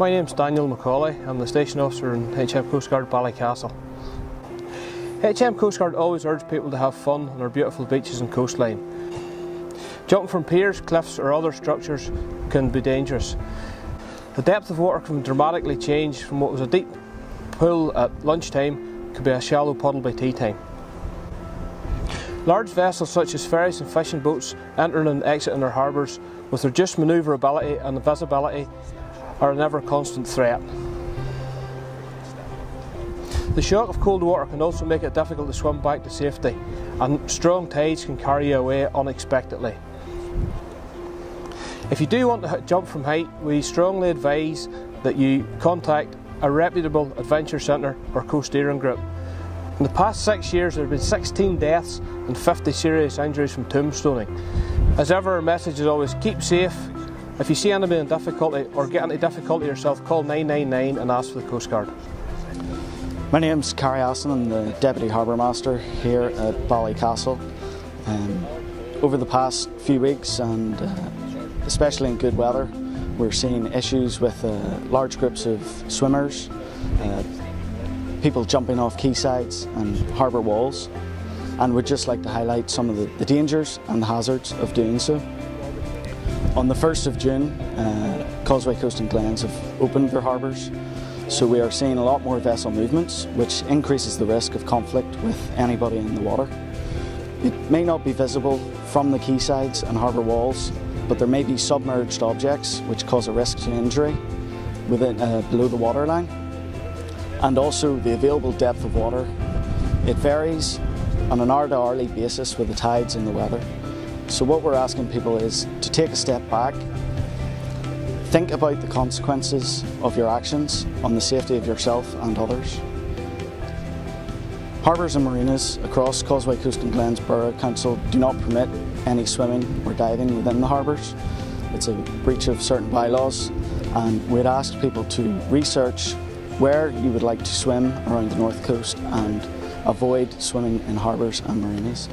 my name's Daniel Macaulay. I'm the Station Officer in HM Coast Guard Ballycastle. HM Coast Guard always urge people to have fun on our beautiful beaches and coastline. Jumping from piers, cliffs or other structures can be dangerous. The depth of water can dramatically change from what was a deep pool at lunchtime to be a shallow puddle by tea time. Large vessels such as ferries and fishing boats entering and exiting our harbours with reduced manoeuvrability and visibility are an ever-constant threat. The shock of cold water can also make it difficult to swim back to safety, and strong tides can carry you away unexpectedly. If you do want to jump from height, we strongly advise that you contact a reputable adventure centre or coast-steering group. In the past 6 years there have been 16 deaths and 50 serious injuries from tombstoning. As ever, our message is always keep safe. If you see anybody in difficulty or get into difficulty yourself, call 999 and ask for the Coast Guard. My name's Carrie Aston, I'm the Deputy Harbour Master here at Ballycastle. Over the past few weeks, and especially in good weather, we're seeing issues with large groups of swimmers, people jumping off quaysides and harbour walls, and we'd just like to highlight some of the dangers and the hazards of doing so. On the 1st of June, Causeway Coast and Glens have opened their harbours. So we are seeing a lot more vessel movements, which increases the risk of conflict with anybody in the water. It may not be visible from the quaysides and harbour walls, but there may be submerged objects which cause a risk to injury below the waterline. And also the available depth of water. It varies on an hour-to-hourly basis with the tides and the weather. So what we're asking people is to take a step back, think about the consequences of your actions on the safety of yourself and others. Harbours and marinas across Causeway Coast and Glens Borough Council do not permit any swimming or diving within the harbours. It's a breach of certain bylaws, and we'd ask people to research where you would like to swim around the North Coast and avoid swimming in harbours and marinas.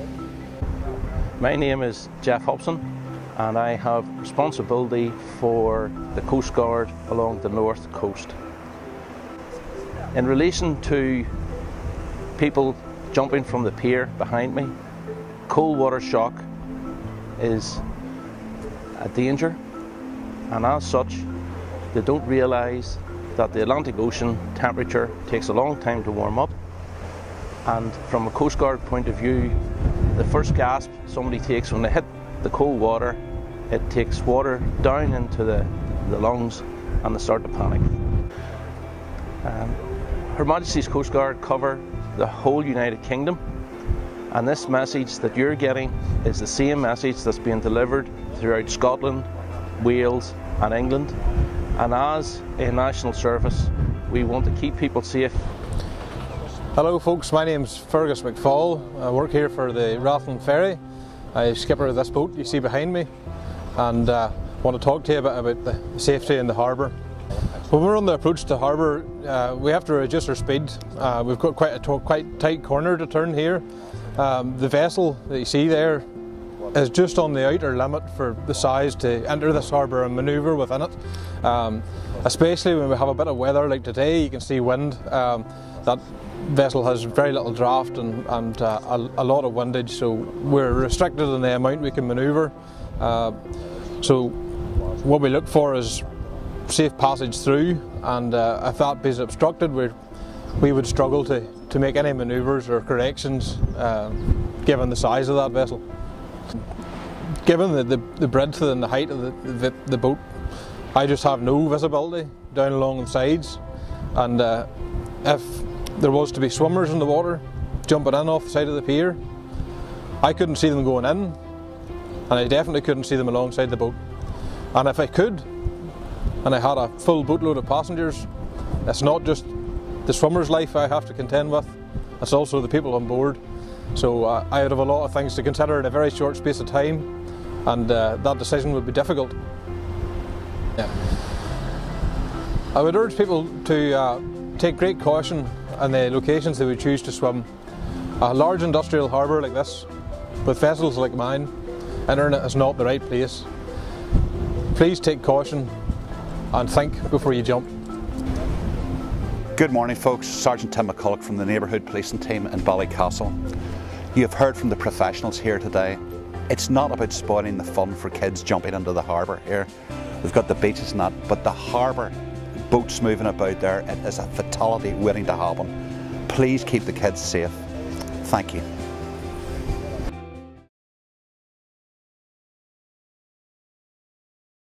My name is Jeff Hobson, and I have responsibility for the Coast Guard along the North Coast. In relation to people jumping from the pier behind me, cold water shock is a danger, and as such they don't realise that the Atlantic Ocean temperature takes a long time to warm up, and from a Coast Guard point of view, the first gasp somebody takes when they hit the cold water, it takes water down into the lungs and they start to panic. Her Majesty's Coast Guard cover the whole United Kingdom, and this message that you're getting is the same message that's being delivered throughout Scotland, Wales and England. And as a national service, we want to keep people safe. Hello folks, my name's Fergus McFall. I work here for the Rathlin Ferry. I'm skipper of this boat you see behind me, and want to talk to you about the safety in the harbour. When we're on the approach to harbour, we have to reduce our speed. We've got quite a tight corner to turn here. The vessel that you see there is just on the outer limit for the size to enter this harbour and manoeuvre within it. Especially when we have a bit of weather like today, you can see wind. That vessel has very little draft and a lot of windage, so we're restricted in the amount we can manoeuvre. So what we look for is safe passage through, and if that is obstructed, we would struggle to make any manoeuvres or corrections given the size of that vessel. Given the breadth and the height of the boat, I just have no visibility down along the sides, and if there was to be swimmers in the water jumping in off the side of the pier, I couldn't see them going in, and I definitely couldn't see them alongside the boat. And if I could, and I had a full boatload of passengers, it's not just the swimmer's life I have to contend with, it's also the people on board. So I would have a lot of things to consider in a very short space of time, and that decision would be difficult. Yeah. I would urge people to take great caution in the locations they would choose to swim. A large industrial harbour like this, with vessels like mine, internet is not the right place. Please take caution and think before you jump. Good morning folks, Sergeant Tim McCulloch from the Neighbourhood Policing Team in Ballycastle. You have heard from the professionals here today. It's not about spoiling the fun for kids jumping into the harbour here. We've got the beaches and that, but the harbour, boats moving about there, it is a fatality waiting to happen. Please keep the kids safe. Thank you.